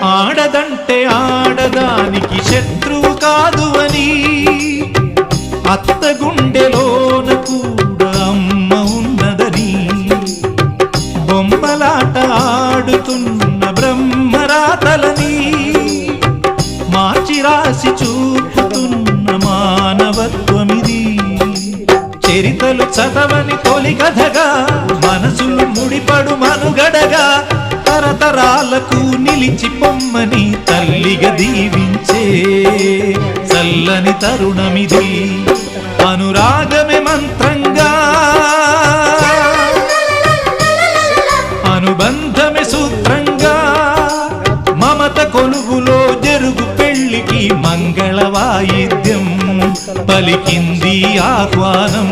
ఆడదంటే ఆడదానికి శత్రువు కాదు అని, అత్త గుండెలోన కూడా అమ్మ ఉన్నదని, బొమ్మలాట ఆడుతున్న బ్రహ్మరాతలని మార్చి రాసి చూపుతున్న మానవత్వమిది. చరితలు చదవని తొలి కథగా, మనసులు ముడిపడు మనుగడగా, తరతరాలకు నిలిచి పొమ్మని తల్లిగా దీవించే చల్లని తరుణమిది. అనురాగమే మంత్రంగా, అనుబంధమే సూత్రంగా, మమత కొలువులో జరుగు పెళ్లికి మంగళ వాయిద్యం పలికింది ఆహ్వానం.